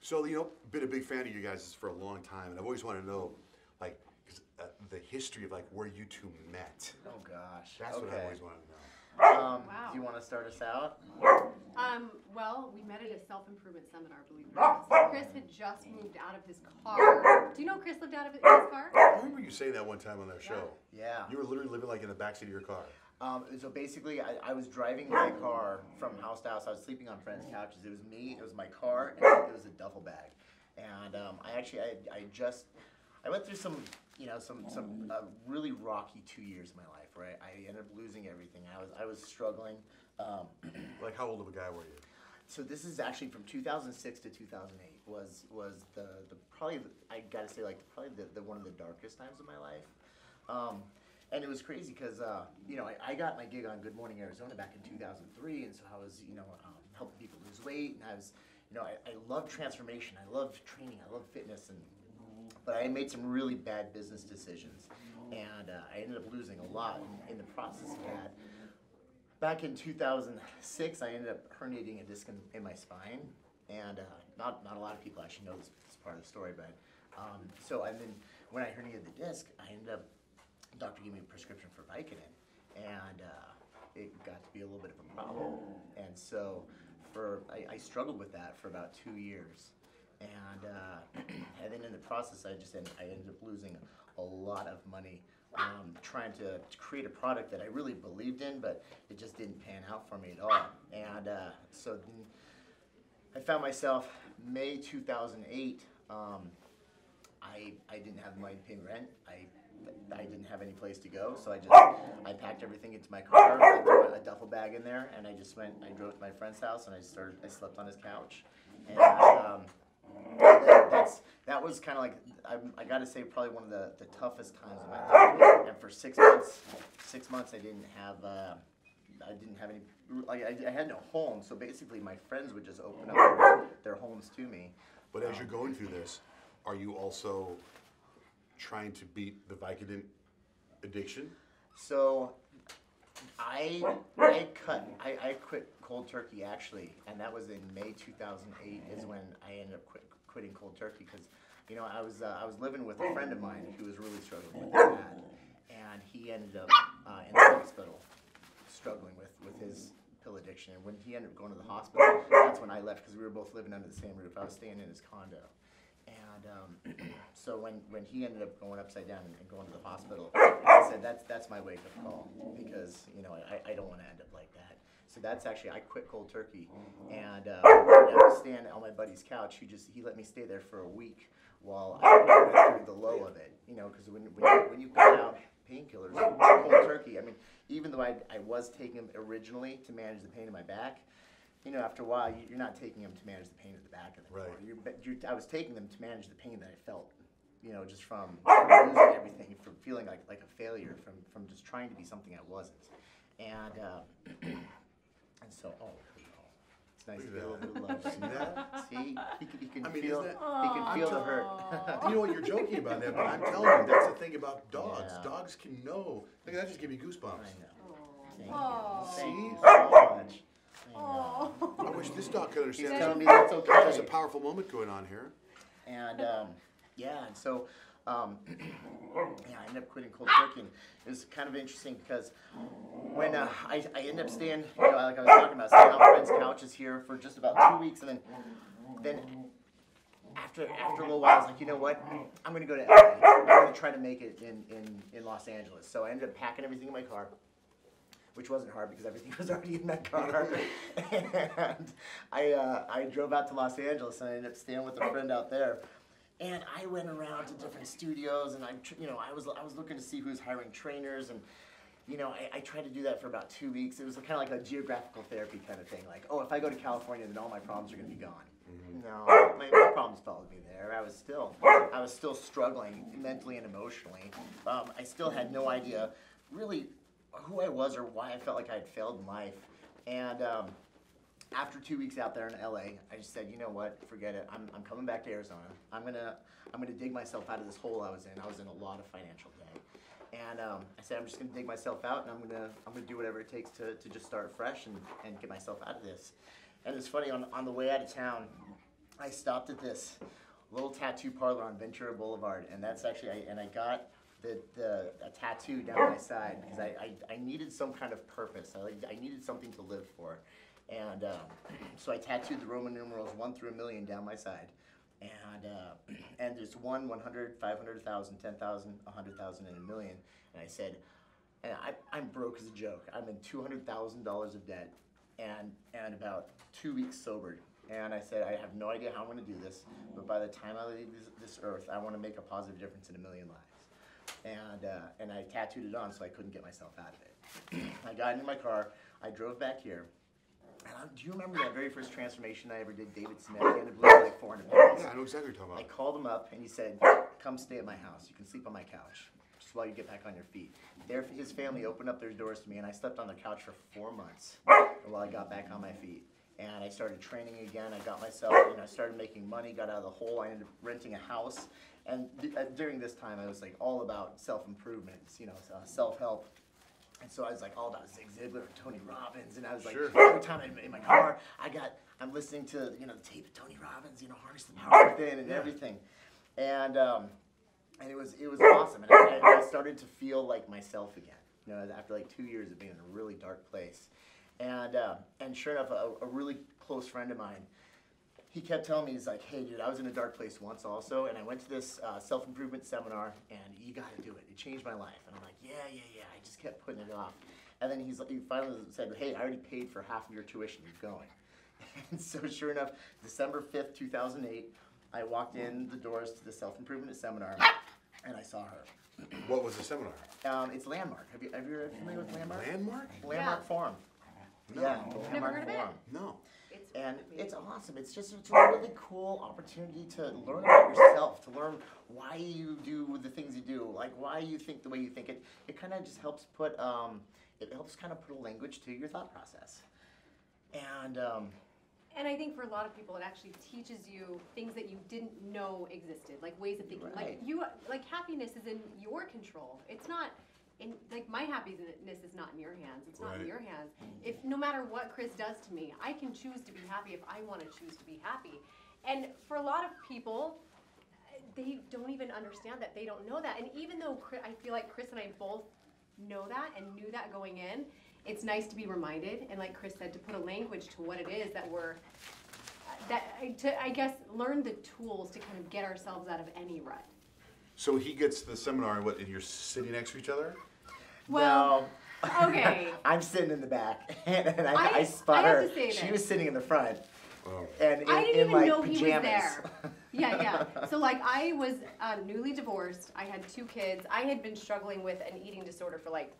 So, been a big fan of you guys for a long time, and I've always wanted to know, like, the history of, like, where you two met. Oh, gosh. That's what I always wanted to know. Wow. Do you want to start us out? Well, we met at a self-improvement seminar, believe it or not. Chris had just moved out of his car. Do you know Chris lived out of his car? I remember you saying that one time on our show. Yeah. You were literally living, like, in the backseat of your car. So basically, I was driving my car from house to house. I was sleeping on friends' couches. It was me, it was my car, and it was a duffel bag. And I went through some really rocky 2 years of my life, right? I ended up losing everything. I was struggling. Like, how old of a guy were you? So this is actually from 2006 to 2008 was the probably I gotta say like probably the one of the darkest times of my life. And it was crazy because I got my gig on Good Morning Arizona back in 2003, and so I was helping people lose weight, and I was I love transformation, I love training, I love fitness, but I made some really bad business decisions, and I ended up losing a lot in the process of that. Back in 2006, I ended up herniating a disc in my spine, and not a lot of people actually know this part of the story, but and then when I herniated the disc, I ended up, the doctor gave me a prescription for Vicodin, and it got to be a little bit of a problem, and so I struggled with that for about 2 years, and then in the process, I ended up losing a lot of money. Trying to create a product that I really believed in, but it just didn't pan out for me at all. And so then I found myself May 2008. I didn't have money to pay rent. I didn't have any place to go, so I packed everything into my car. I threw a duffel bag in there, and I drove to my friend's house, and I slept on his couch, and that was kind of like, I got to say, probably one of the toughest times of my life. And for 6 months, I didn't have any, like, I had no home. So basically, my friends would just open up their homes to me. But as you're going through this, are you also trying to beat the Vicodin addiction? So I quit cold turkey actually, and that was in May 2008 is when I ended up quitting cold turkey because I was living with a friend of mine who was really struggling with that, and he ended up in the hospital struggling with his pill addiction. And when he ended up going to the hospital, that's when I left because we were both living under the same roof. I was staying in his condo. And so when he ended up going upside down and going to the hospital, I said that's my wake up call because I don't want to end up like that. So that's actually, I quit cold turkey, and I was staying on my buddy's couch. He let me stay there for a week while I went through the low of it. Because when you cut out painkillers, cold turkey. I mean, even though I was taking them originally to manage the pain in my back. After a while, you're not taking them to manage the pain at the back of it. Right. I was taking them to manage the pain that I felt, just from losing everything, from feeling like a failure, from just trying to be something I wasn't. And so, it's nice to feel a little bit of love. See that? See, he can I mean, feel the hurt. You know what, you're joking about that, but I'm telling you, that's the thing about dogs. Yeah. Dogs can know. Look, that just gave me goosebumps. I know. Aww. Thank you See? so much. I wish this dog could understand. He's telling me that's okay. There's a powerful moment going on here. And and so I ended up quitting cold turkey. And it was kind of interesting because when I ended up staying, like I was talking about, staying on friends' couches here for just about 2 weeks, and then after a little while, I was like, you know what? I'm going to go to LA. I'm going to try to make it in Los Angeles. So I ended up packing everything in my car, which wasn't hard because everything was already in that car. And I drove out to Los Angeles, and I ended up staying with a friend out there. And I went around to different studios, and I was looking to see who's hiring trainers, and I tried to do that for about 2 weeks. It was kind of like a geographical therapy kind of thing. Like, oh, if I go to California, then all my problems are going to be gone. Mm-hmm. No, my problems followed me there. I was still struggling mentally and emotionally. I still had no idea really who I was or why I felt like I had failed in life. And after 2 weeks out there in LA, I just said, you know what, forget it. I'm coming back to Arizona. I'm gonna dig myself out of this hole I was in. I was in a lot of financial debt. And I said, I'm just gonna dig myself out, and I'm gonna do whatever it takes to just start fresh and get myself out of this. And it's funny, on the way out of town, I stopped at this little tattoo parlor on Ventura Boulevard, and that's actually, I got a tattoo down my side because I needed some kind of purpose. I needed something to live for. And so I tattooed the Roman numerals 1 through 1,000,000 down my side. And there's 1, 100, 500,000, 10,000, 100,000, and 1,000,000. And I said, and I'm broke as a joke. I'm in $200,000 of debt and about 2 weeks sobered. And I said, I have no idea how I'm going to do this, but by the time I leave this earth, I want to make a positive difference in 1,000,000 lives. And I tattooed it on so I couldn't get myself out of it. I got into my car. I drove back here. And do you remember that very first transformation I ever did? David Smith, he ended up losing like 400 pounds. Yeah, I know exactly what you're talking I about. called him up and he said, come stay at my house. You can sleep on my couch just while you get back on your feet. His family opened up their doors to me, and I slept on their couch for 4 months while I got back on my feet. And I started training again. I got myself, I started making money, got out of the hole. I ended up renting a house. And during this time, I was like all about self-improvement, self-help. And so I was like all about Zig Ziglar and Tony Robbins, and I was like, every time I'm in my car, I'm listening to the tape of Tony Robbins, harness the power within and everything, and it was awesome, and I started to feel like myself again, after like 2 years of being in a really dark place, and sure enough, a really close friend of mine, he kept telling me, he's like, hey dude, I was in a dark place once also, and I went to this self-improvement seminar, and you gotta do it. It changed my life. And I'm like, yeah. I just kept putting it off. And then he finally said, hey, I already paid for half of your tuition, you're going. And so sure enough, December 5th, 2008, I walked in the doors to the self-improvement seminar, and I saw her. What was the seminar? It's Landmark. Have you ever familiar with Landmark? Landmark? Landmark Forum. No. Yeah, Never Landmark heard of it. Forum. No. And it's awesome. It's a really cool opportunity to learn about yourself, to learn why you do the things you do, like why you think the way you think. It kind of just helps put a language to your thought process. And I think for a lot of people, it actually teaches you things that you didn't know existed, like ways of thinking. Right. Like happiness is in your control. It's not. My happiness is not in your hands. It's not in your hands. If no matter what Chris does to me, I can choose to be happy if I want to choose to be happy. And for a lot of people, they don't even understand that. They don't know that. And even though I feel like Chris and I both know that and knew that going in, it's nice to be reminded, and like Chris said, to put a language to what it is that I guess, learn the tools to kind of get ourselves out of any rut. So he gets the seminar, and you're sitting next to each other? Well, okay. I'm sitting in the back, and I spot her. have to say She this. was sitting in the front. Oh. And I didn't in even like know pajamas. he was there. Yeah. So like I was newly divorced. I had 2 kids. I had been struggling with an eating disorder for like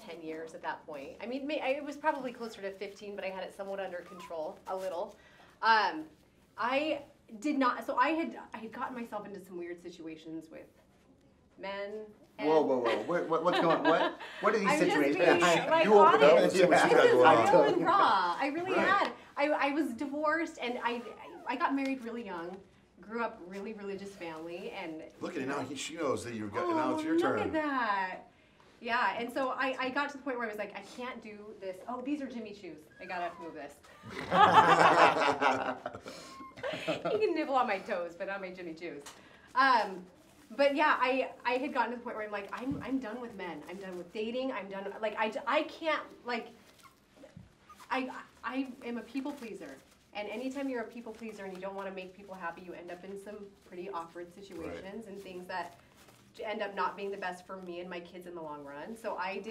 10 years at that point. I mean, it was probably closer to 15, but I had it somewhat under control, a little. I did not. So I had gotten myself into some weird situations with men. Whoa! What's going on? What are these I'm just situations? being, like, You opened up and honest. see what she's got This is going on. real and raw. I really Right. had. I was divorced, and I got married really young. Grew up really religious family, and Look at it now. She knows that you've got. oh, Now it's your turn. look at that. Yeah, and so I got to the point where I was like, I can't do this. Oh, these are Jimmy shoes. I gotta move this. You can nibble on my toes, but not my Jimmy shoes. But yeah, I had gotten to the point where I'm like, I'm done with men. I'm done with dating. I'm done. Like I can't like. I am a people pleaser, and anytime you're a people pleaser and you don't want to make people happy, you end up in some pretty awkward situations and things that end up not being the best for me and my kids in the long run. So I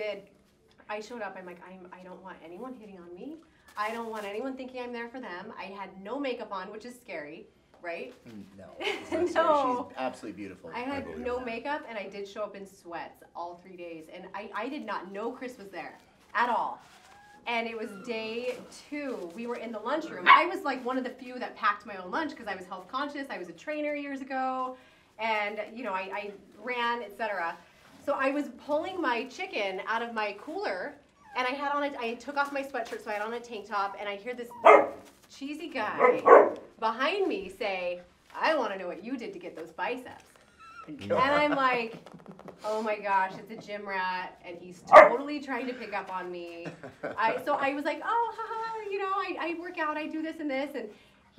showed up. I'm like, I don't want anyone hitting on me. I don't want anyone thinking I'm there for them. I had no makeup on, which is scary. Right? No. No. She's absolutely beautiful. I had no makeup, and I did show up in sweats all 3 days. And I did not know Chris was there at all. And it was day 2. We were in the lunchroom. I was like one of the few that packed my own lunch because I was health conscious. I was a trainer years ago. And, I ran, etc. So I was pulling my chicken out of my cooler, and I took off my sweatshirt, so I had on a tank top, and I hear this cheesy guy behind me say, I want to know what you did to get those biceps. And I'm like, oh my gosh, it's a gym rat, and he's totally trying to pick up on me. So I was like, oh, haha, I work out, I do this and this, and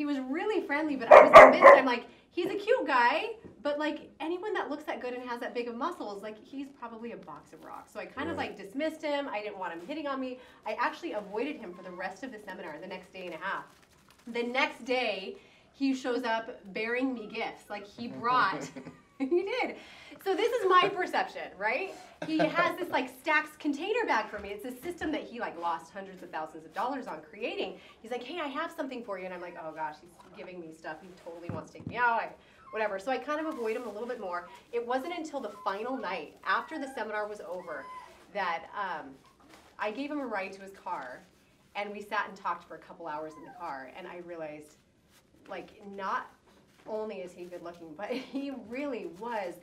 He was really friendly, but I was convinced. I'm like, he's a cute guy, but like anyone that looks that good and has that big of muscles, like he's probably a box of rocks. So I kind of like dismissed him. I didn't want him hitting on me. I actually avoided him for the rest of the seminar, the next day and a half. The next day, he shows up bearing me gifts. Like he brought, he did. So this is my perception, right? He has this like Stacks container bag for me. It's a system that he like lost hundreds of thousands of dollars on creating. He's like, hey, I have something for you. And I'm like, oh gosh, he's giving me stuff. He totally wants to take me out. Whatever. So I kind of avoid him a little bit more. It wasn't until the final night, after the seminar was over, that I gave him a ride to his car. And we sat and talked for a couple hours in the car. And I realized, like, not only is he good looking, but he really was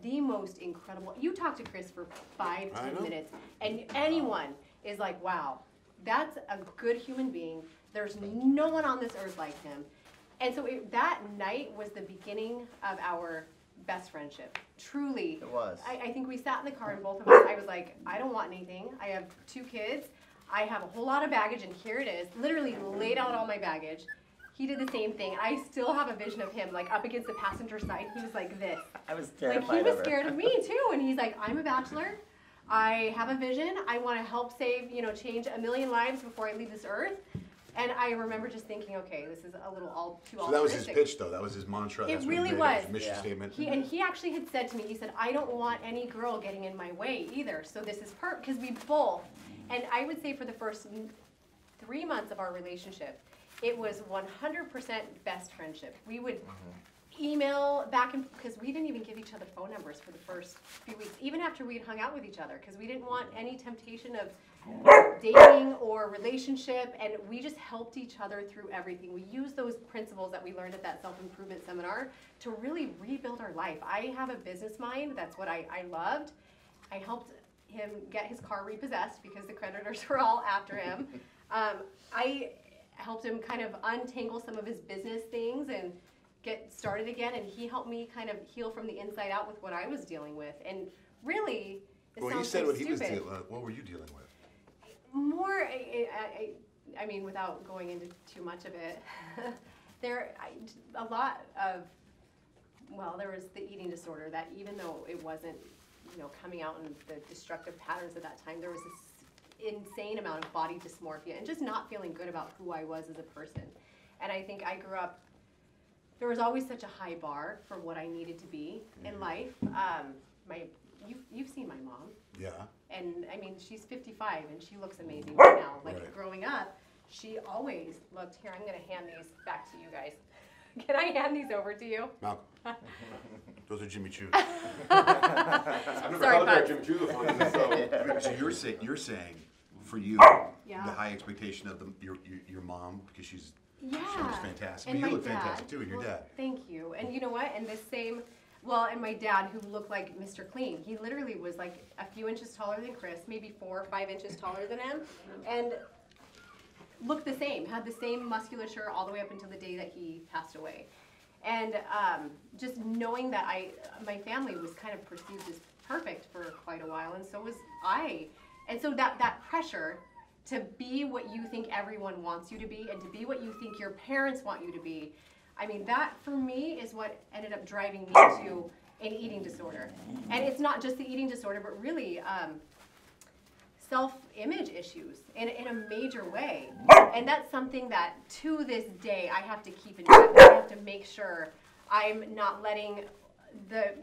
the most incredible. You talk to Chris for 5-10 minutes, and anyone is like, wow, that's a good human being. There's no one on this earth like him. And so that night was the beginning of our best friendship. Truly. It was. I think we sat in the car, and both of us, I was like, I don't want anything. I have 2 kids. I have a whole lot of baggage, and here it is. Literally laid out all my baggage. He did the same thing. I still have a vision of him, like, up against the passenger side. He was like this. I was terrified. Like, he was scared of me, too. And he's like, I'm a bachelor. I have a vision. I want to help save, change 1 million lives before I leave this earth. And I remember just thinking, okay, this is a little all too So that was his pitch, though. That was his mantra. It really was. His mission statement. He actually had said to me, he said, I don't want any girl getting in my way either. So this is because we both, and I would say for the first 3 months of our relationship, it was 100% best friendship. We would email back and because we didn't even give each other phone numbers for the first few weeks, even after we'd hung out with each other, because we didn't want any temptation of dating or relationship, and we just helped each other through everything. We used those principles that we learned at that self-improvement seminar to really rebuild our life. I have a business mind. That's what I loved. I helped him get his car repossessed because the creditors were all after him. I helped him kind of untangle some of his business things and get started again, and he helped me kind of heal from the inside out with what I was dealing with. And really, well, he said what he was dealing with. What were you dealing with? More, I mean, without going into too much of it, there was the eating disorder that even though it wasn't, coming out in the destructive patterns at that time, there was this insane amount of body dysmorphia and just not feeling good about who I was as a person. And I think I grew up, there was always such a high bar for what I needed to be in life. You've seen my mom. Yeah. And I mean, she's 55 and she looks amazing right now. Like growing up, she always looked, here, I'm gonna hand these back to you guys. Can I hand these over to you? Malcolm. Those are Jimmy Choo's. I've never called her Jimmy Choo before. So you're saying, for you, the high expectation of your mom, because she was fantastic. And but you look dad, fantastic too, and your dad. Thank you. And you know what? And this same, and my dad, who looked like Mr. Clean, he literally was like a few inches taller than Chris, maybe 4 or 5 inches taller than him, and looked the same, had the same musculature all the way up until the day that he passed away. And just knowing that my family was kind of perceived as perfect for quite a while, and so was I. And so that pressure to be what you think everyone wants you to be and to be what you think your parents want you to be, I mean, that for me is what ended up driving me to an eating disorder. And it's not just the eating disorder, but really self-image issues in a major way. And that's something that to this day I have to keep in check. I have to make sure I'm not letting the,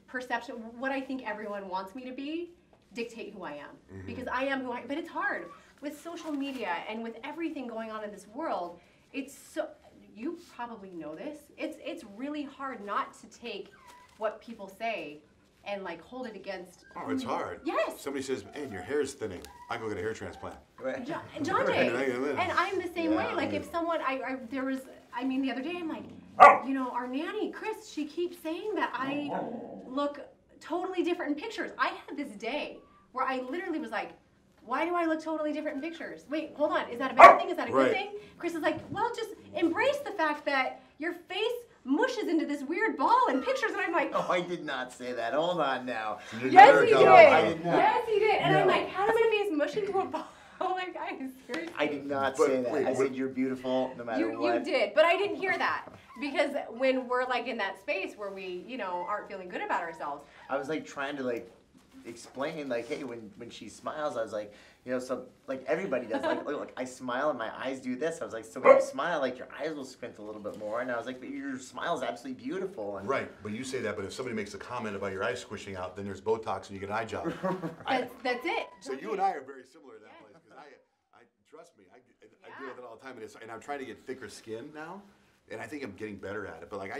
perception, what I think everyone wants me to be, dictate who I am. Because I am who I am. But it's hard. With social media and with everything going on in this world, it's so, you probably know this, it's really hard not to take what people say and like hold it against. Oh, it's hard. Yes. Somebody says, man, your hair is thinning. I go get a hair transplant. Johnjay. And I'm the same way. Like if someone, the other day I'm like, our nanny, Chris, she keeps saying that I look totally different in pictures. I had this day where I literally was like, why do I look totally different in pictures? Wait, hold on. Is that a bad thing? Is that a good thing? Chris is like, well, just embrace the fact that your face mushes into this weird ball in pictures. And I'm like, oh, I did not say that. Hold on now. Yes, he did. Yes, he did. And I'm like, how does my face mush into a ball? Oh my God, seriously. I did not But say that. wait, I what- said you're beautiful no matter You what. did, but I didn't hear that. Because when we're like in that space where we, aren't feeling good about ourselves. I was like trying to like explain like, hey, when she smiles, I was like, so like everybody does. Like, look, I smile and my eyes do this. I was like, so when you smile, like your eyes will squint a little bit more. And I was like, but your smile is absolutely beautiful. And Right, but you say that, but if somebody makes a comment about your eyes squishing out, then there's Botox and you get an eye job. That's it. So you and I are very similar in that place, because I trust me, I deal with it all the time, and I'm trying to get thicker skin now, and I think I'm getting better at it. But like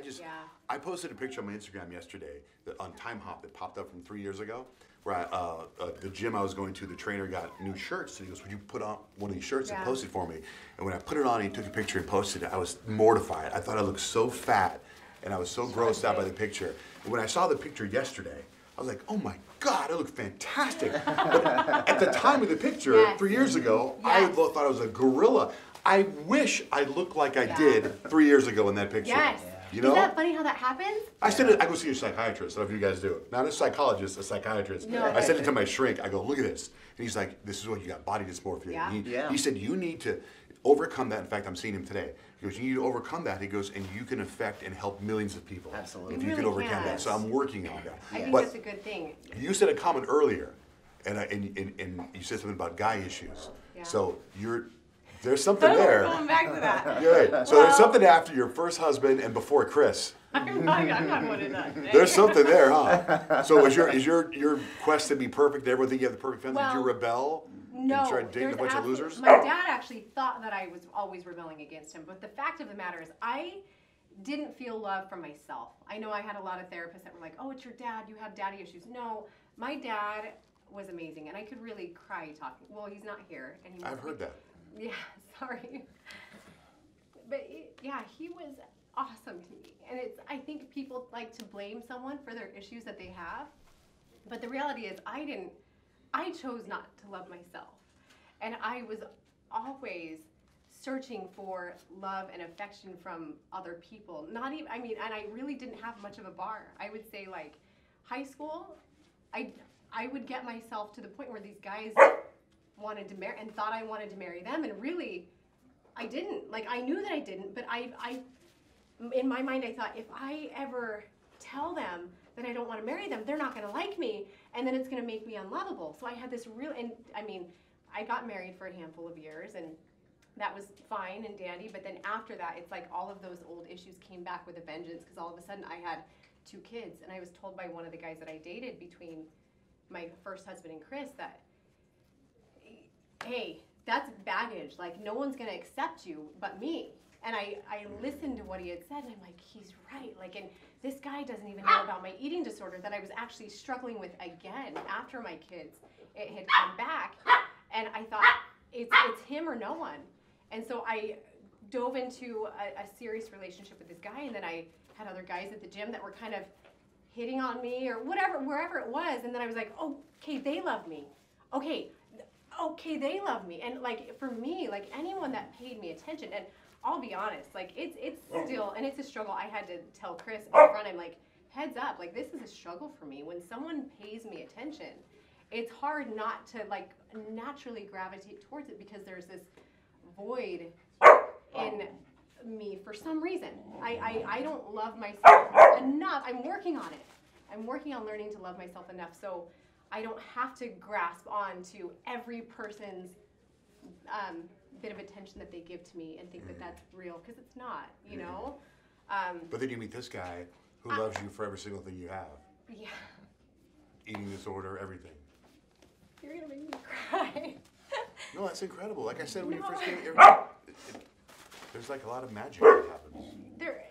I posted a picture on my Instagram yesterday on Time Hop that popped up from 3 years ago, where the gym I was going to, the trainer got new shirts, and he goes, "Would you put on one of these shirts and post it for me?" And when I put it on, he took a picture and posted it. I was mortified. I thought I looked so fat, and I was so grossed out by the picture. And when I saw the picture yesterday, I was like, "Oh my God, I look fantastic." But at the time of the picture, 3 years ago, I thought I was a gorilla. I wish I looked like I did 3 years ago in that picture. Yes. You know? Isn't that funny how that happens? I said it, I go see a psychiatrist. I don't know if you guys do it. Not a psychologist, a psychiatrist. No. I said it to my shrink. I go, "Look at this." And he's like, "This is what you got, body dysmorphia." Yeah. He said, "You need to overcome that." In fact, I'm seeing him today. He goes, "You need to overcome that." He goes, "And you can affect and help millions of people. Absolutely. If You you can really overcome can. that." So I'm working on that. I think But that's a good thing. you said a comment earlier, and you said something about guy issues. Yeah. So there's something there. Going back to that. Good. So there's something after your first husband and before Chris. I'm not going to that. There's something there, huh? So is your quest to be perfect? Everyone think you have the perfect family? Did you Well, rebel? No, And try dating a there's bunch of absolute- losers? My dad actually thought that I was always rebelling against him, but the fact of the matter is I didn't feel love from myself. I know I had a lot of therapists that were like, "Oh, it's your dad, you had daddy issues." No, my dad was amazing, and I could really cry talking. Well, he's not here anymore. I've heard that. Yeah, sorry. But he was awesome to me. And I think people like to blame someone for their issues that they have. But the reality is I chose not to love myself. And I was always searching for love and affection from other people. Not even, and I really didn't have much of a bar. I would say like high school, I would get myself to the point where these guys wanted to marry and thought I wanted to marry them, and really I didn't. Like I knew that I didn't, but I in my mind I thought if I ever tell them that I don't want to marry them, they're not going to like me, and then it's going to make me unlovable. So I had this I got married for a handful of years, and that was fine and dandy, but then after that, it's like all of those old issues came back with a vengeance, because all of a sudden I had 2 kids, and I was told by one of the guys that I dated between my first husband and Chris that, hey, that's baggage. Like, no one's going to accept you but me. And I listened to what he had said, and I'm like, he's right. Like, and this guy doesn't even know about my eating disorder that I was actually struggling with again after my kids. It had come back, and I thought, it's him or no one. And so I dove into a serious relationship with this guy, and then I had other guys at the gym that were kind of hitting on me or whatever, wherever it was, and then I was like, oh, okay, they love me. Okay, they love me. And like, for me, like anyone that paid me attention, and I'll be honest, like it's still, and it's a struggle. I had to tell Chris in front, I'm like, heads up, like this is a struggle for me. When someone pays me attention, it's hard not to like naturally gravitate towards it, because there's this void in me for some reason. I don't love myself enough. I'm working on it. I'm working on learning to love myself enough so I don't have to grasp on to every person's bit of attention that they give to me and think that that's real, because it's not, you know? But then you meet this guy who loves you for every single thing you have. Yeah. Eating disorder, everything. You're gonna make me cry. No, that's incredible. Like I said, when you No. first came, there's like a lot of magic that happens. There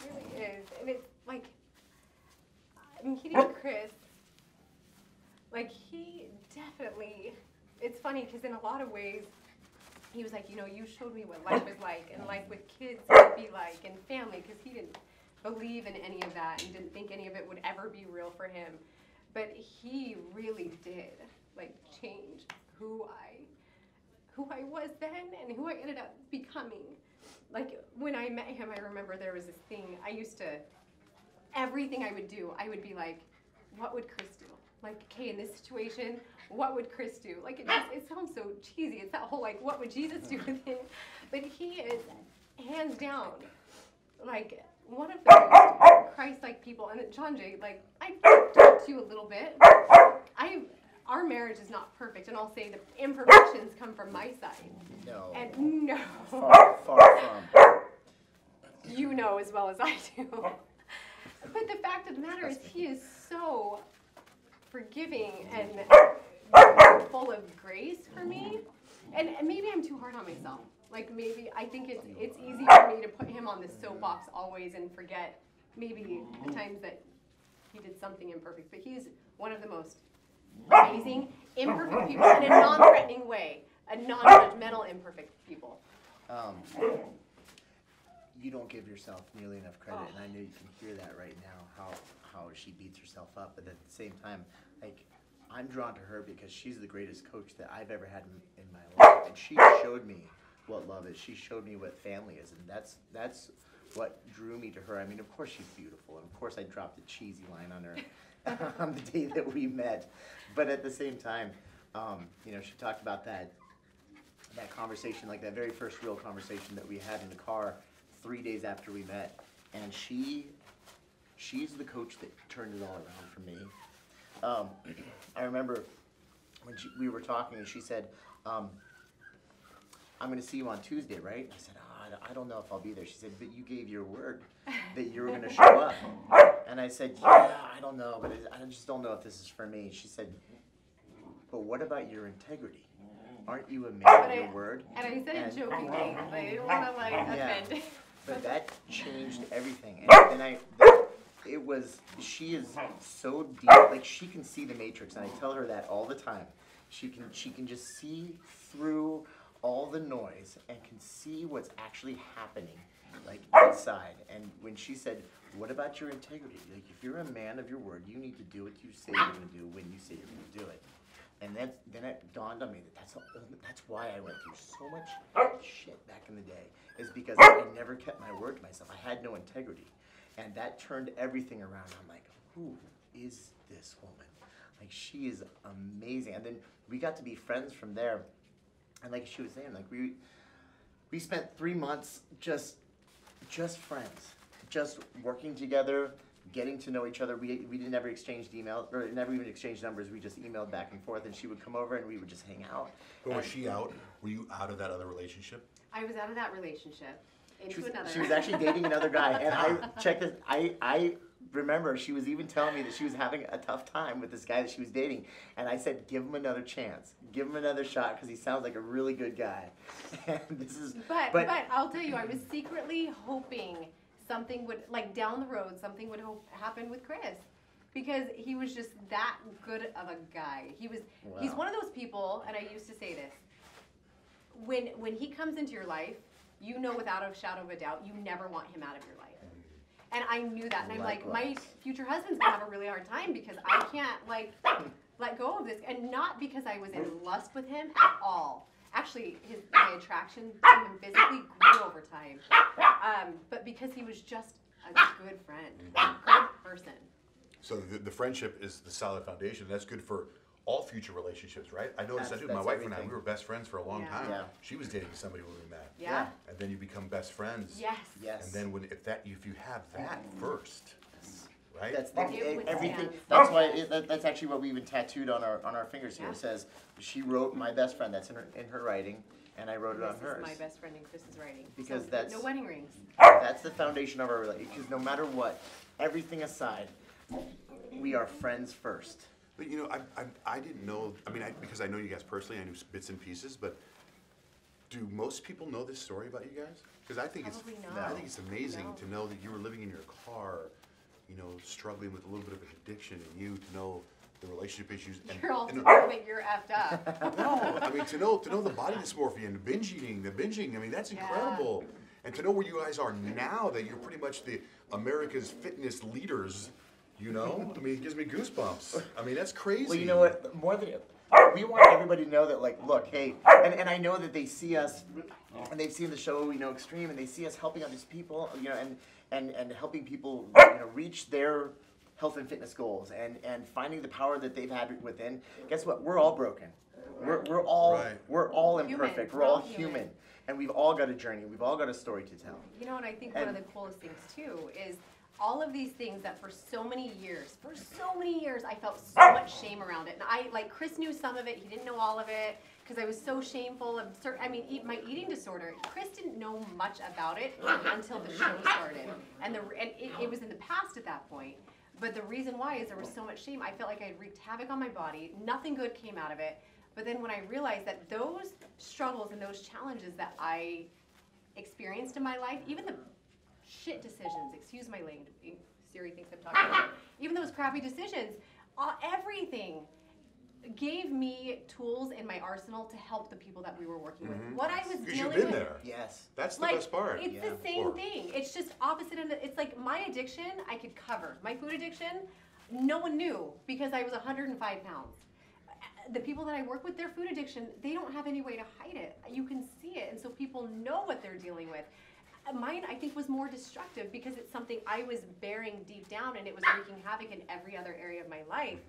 really is. And it's like, meeting Chris, like he definitely, it's funny because in a lot of ways, he was like, you know, you showed me what life is like and life with kids would be like and family, because he didn't believe in any of that and didn't think any of it would ever be real for him. But he really did, like, change who I was then and who I ended up becoming. Like, when I met him, I remember there was this thing, everything I would do, I would be like, what would Chris do? like, okay, in this situation, what would Chris do? Like, it sounds so cheesy. It's that whole, like, what would Jesus do with him? But he is, hands down, like, one of the most Christ-like people. And Johnjay, like, I talked to you a little bit. Our marriage is not perfect, and I'll say the imperfections come from my side. No. And no. Far from. You know as well as I do. But the fact of the matter is, he is so forgiving and full of grace for me. And maybe I'm too hard on myself. Like, maybe I think it's easy for me to put him on the soapbox always and forget maybe the times that he did something imperfect. But he's one of the most amazing, imperfect people in a non-threatening way. A non-judgmental, imperfect people. You don't give yourself nearly enough credit, and I know you can hear that right now, how she beats herself up. But at the same time, like, I'm drawn to her because she's the greatest coach that I've ever had in my life, and she showed me what love is. She showed me what family is, and that's what drew me to her. I mean, of course she's beautiful, and of course I dropped a cheesy line on her on the day that we met. But at the same time, she talked about that conversation, like that very first real conversation that we had in the car 3 days after we met, and she's the coach that turned it all around for me. I remember when we were talking, and she said, I'm going to see you on Tuesday, right? I said, I don't know if I'll be there. She said, but you gave your word that you were going to show up. And I said, yeah, I don't know, but I just don't know if this is for me. She said, but what about your integrity? Aren't you a man of your word? And I said it jokingly. I didn't want to, offend. But that changed everything. She is so deep, like, she can see the matrix, and I tell her that all the time. She can just see through all the noise and can see what's actually happening, like, inside. And when she said, what about your integrity? Like, if you're a man of your word, you need to do what you say you're going to do when you say you're going to do it. And then it dawned on me that that's why I went through so much shit back in the day, is because I never kept my word to myself. I had no integrity. And that turned everything around. I'm like, who is this woman? Like, she is amazing. And then we got to be friends from there. And like she was saying, like, we spent 3 months just friends, just working together, getting to know each other. We didn't ever exchange emails, or never even exchanged numbers. We just emailed back and forth, and she would come over and we would just hang out. But was she out? Were you out of that other relationship? I was out of that relationship into another. She was actually dating another guy, and I remember she was even telling me that she was having a tough time with this guy that she was dating, and I said, give him another chance, give him another shot, because he sounds like a really good guy. And but I'll tell you, I was secretly hoping something would, like, down the road, something would happen with Chris, because he was just that good of a guy. He's one of those people, and I used to say this, when he comes into your life, you know without a shadow of a doubt, you never want him out of your life. And I knew that, and I'm like, my future husband's gonna have a really hard time because I can't, like, let go of this. And not because I was in lust with him at all. Actually, my attraction to him physically grew over time. But because he was just a good friend, a good person. So the friendship is the solid foundation. That's good for all future relationships, right? I noticed that too. My wife and I, we were best friends for a long time. Yeah. She was dating somebody when we met. Yeah. And then you become best friends. Yes. Yes. And then if you have that first, right? That's everything. That's why that's actually what we even tattooed on our fingers here. It says, she wrote my best friend. That's in her writing, and I wrote it on hers. This is my best friend in Chris's writing. Because so, that's no wedding rings. That's the foundation of our relationship. Because no matter what, everything aside, we are friends first. But you know, I didn't know. I mean, because I know you guys personally, I knew bits and pieces. But do most people know this story about you guys? Because I think it's amazing to know that you were living in your car, you know, struggling with a little bit of an addiction, and you to know the relationship issues. And, you're all to know that you're effed up. No, I mean to know the body dysmorphia and the binging. I mean, that's incredible. And to know where you guys are now, that you're pretty much the America's fitness leaders. You know, I mean, it gives me goosebumps. I mean, that's crazy. Well, you know what? More than we want everybody to know that, like, look, hey, and I know that they see us, and they've seen the show, you know, Extreme, and they see us helping others people, you know, and helping people, you know, reach their health and fitness goals and finding the power that they've had within. Guess what? We're all broken. We're all imperfect. Human. We're all human. And we've all got a journey. We've all got a story to tell. You know, and I think one of the coolest things too is all of these things that for so many years, I felt so much shame around it. And like Chris knew some of it, he didn't know all of it, because I was so shameful of my eating disorder. Chris didn't know much about it until the show started. And it was in the past at that point. But the reason why is there was so much shame. I felt like I had wreaked havoc on my body. Nothing good came out of it. But then when I realized that those struggles and those challenges that I experienced in my life, even the shit decisions, excuse my language, Siri thinks I'm talking about it, even those crappy decisions, everything gave me tools in my arsenal to help the people that we were working with. What I was dealing with. You've been there. Yes. That's the best part. It's the same thing. It's just opposite end. It's like my addiction, I could cover. My food addiction, no one knew because I was 105 pounds. The people that I work with, their food addiction, they don't have any way to hide it. You can see it, and so people know what they're dealing with. Mine, I think, was more destructive because it's something I was bearing deep down, and it was wreaking havoc in every other area of my life.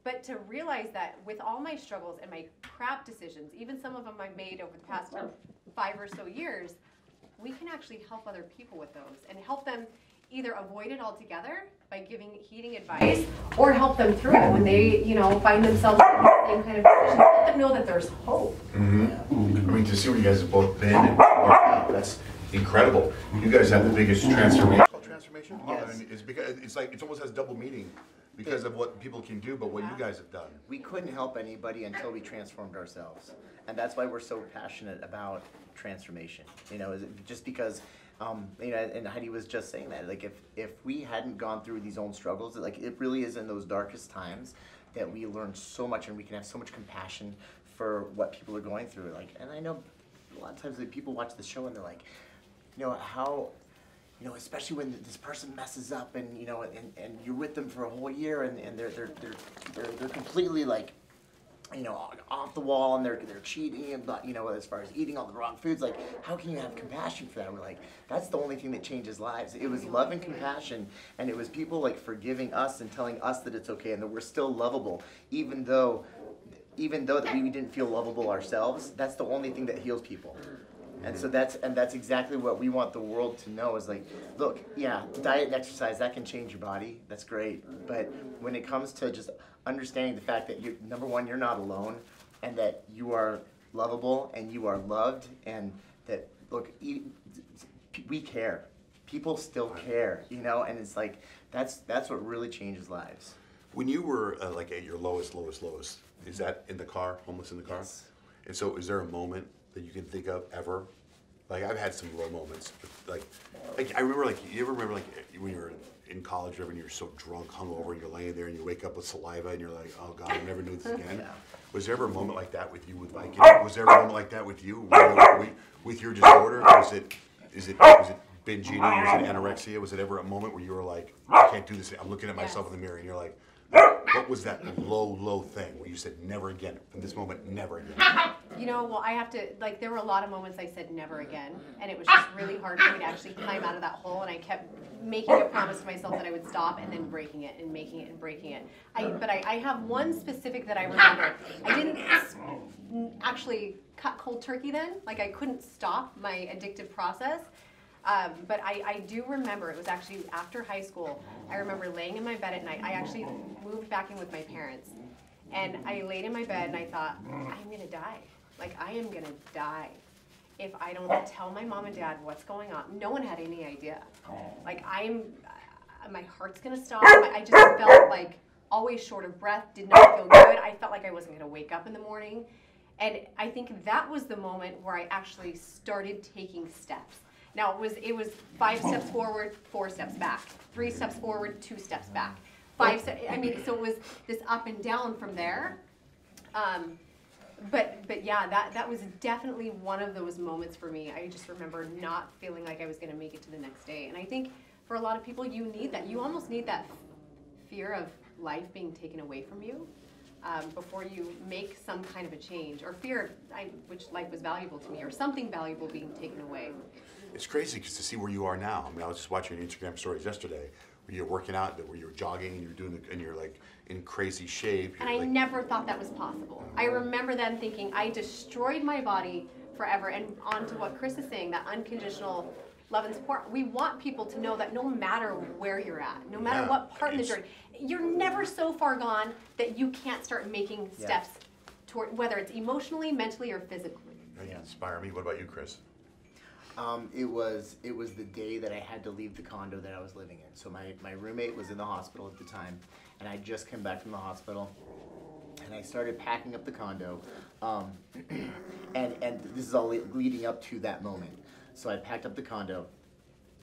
But to realize that with all my struggles and my crap decisions, even some of them I made over the past 5 or so years, we can actually help other people with those and help them either avoid it altogether by giving heating advice or help them through it when they, find themselves in the same kind of position. Let them know that there's hope. I mean, to see where you guys have both been and that's incredible. You guys have the biggest transformation. Transformation? Yes. I mean, it's because it's like it almost has double meaning because of what people can do, but what you guys have done. We couldn't help anybody until we transformed ourselves, and that's why we're so passionate about transformation. Just because, and Heidi was just saying that, like if we hadn't gone through these own struggles, like it really is in those darkest times that we learn so much, and we can have so much compassion for what people are going through. Like, and I know a lot of times people watch the show and they're like, how. Especially when this person messes up and and you're with them for a whole year and they're completely like, off the wall and they're cheating and as far as eating all the wrong foods, like how can you have compassion for that? We're like, that's the only thing that changes lives. It was love and compassion, and it was people like forgiving us and telling us that it's okay and that we're still lovable, even though that we didn't feel lovable ourselves. That's the only thing that heals people. And so that's exactly what we want the world to know is like, look, yeah, diet and exercise, that can change your body. That's great. But when it comes to just understanding the fact that number one, you're not alone, and that you are lovable and you are loved, and that, look, we care. People still care, and it's like, that's what really changes lives. When you were like at your lowest, is that in the car, homeless in the car? Yes. And so is there a moment that you can think of ever? Like I've had some low moments. Like I remember you ever remember when you were in college or when you're so drunk, hungover, and you're laying there and you wake up with saliva and you're like, oh God, I'll never do this again. Yeah. Was there ever a moment like that with you with Viking? Was there a moment like that with you with your disorder? Was it binge eating? Was it anorexia? Was it ever a moment where you were like, I can't do this? I'm looking at myself in the mirror and you're like, what was that low thing where you said never again? From this moment, never again. Well, I have to, there were a lot of moments I said never again, and it was just really hard for me to actually climb out of that hole, and I kept making a promise to myself that I would stop and then breaking it and making it and breaking it. But I have one specific that I remember. I didn't actually cut cold turkey then, I couldn't stop my addictive process. But I do remember, it was actually after high school, I remember laying in my bed at night. I actually moved back in with my parents. And I laid in my bed and I thought, I'm going to die. I am going to die if I don't tell my mom and dad what's going on. No one had any idea. My heart's going to stop. I just felt always short of breath, did not feel good. I felt like I wasn't going to wake up in the morning. And I think that was the moment where I actually started taking steps. Now it was 5 steps forward, 4 steps back, 3 steps forward, 2 steps back, 5 steps. So it was this up and down from there. But yeah, that was definitely one of those moments for me. I just remember not feeling like I was going to make it to the next day. And I think for a lot of people, you need that. You almost need that fear of life being taken away from you before you make some kind of a change, or fear which life was valuable to me, or something valuable being taken away. It's crazy to see where you are now. I was just watching your Instagram stories yesterday. you're working out, where you're jogging, and you're doing and you're like in crazy shape. And I never thought that was possible. I remember then thinking I destroyed my body forever. And on to what Chris is saying, that unconditional love and support. We want people to know that no matter where you're at, no matter what part of the journey, you're never so far gone that you can't start making steps toward, whether it's emotionally, mentally, or physically. You inspire me. What about you, Chris? It was the day that I had to leave the condo that I was living in. So my roommate was in the hospital at the time, and I just came back from the hospital, and I started packing up the condo, and this is all leading up to that moment. So I packed up the condo,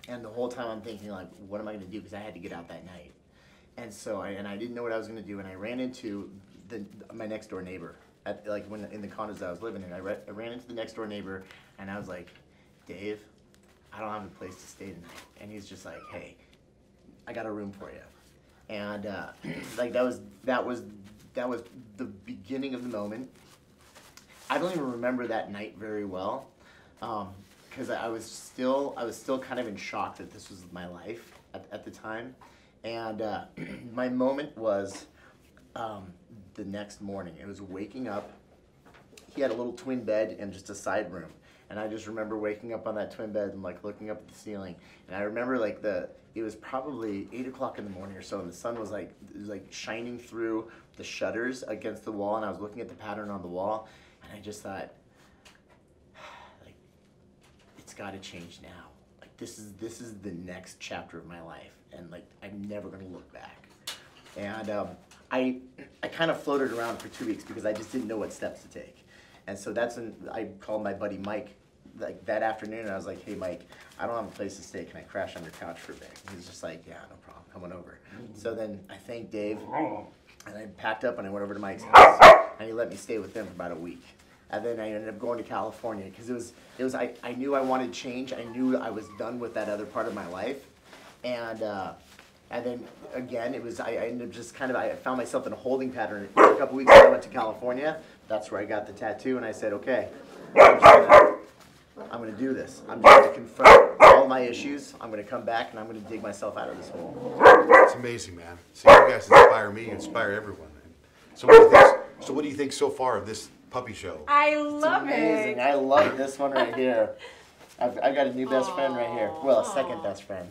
and the whole time I'm thinking, like, what am I going to do? Because I had to get out that night, and so I didn't know what I was going to do, and I ran into my next door neighbor in the condos that I was living in. I ran into the next door neighbor, and I was like, Dave, I don't have a place to stay tonight. And he's just like, hey, I got a room for you. And like that was the beginning of the moment. I don't even remember that night very well, because I was still kind of in shock that this was my life at the time. And my moment was the next morning. It was waking up. He had a little twin bed and just a side room. And I just remember waking up on that twin bed and like looking up at the ceiling. And I remember like it was probably 8 o'clock in the morning or so, and the sun was like shining through the shutters against the wall, and I was looking at the pattern on the wall, and I just thought, like, it's got to change now. Like this is the next chapter of my life, and like I'm never gonna look back. And I kind of floated around for 2 weeks because I just didn't know what steps to take. And so that's when I called my buddy Mike like that afternoon, and I was like, hey Mike, I don't have a place to stay. Can I crash on your couch for a bit? And he's just like, yeah, no problem, come on over. So then I thanked Dave, and I packed up and I went over to Mike's house, and he let me stay with them for about a week. And then I ended up going to California because I knew I wanted change. I knew I was done with that other part of my life. And then again, I ended up just I found myself in a holding pattern. For a couple weeks when I went to California, that's where I got the tattoo, and I said, okay, I'm going to do this. I'm just going to confront all my issues. I'm going to come back, and I'm going to dig myself out of this hole. It's amazing, man. See, you guys inspire me, inspire everyone. So what do you think so far of this puppy show? I love it. I love this one right here. I've got a new best friend right here. Well, a second best friend.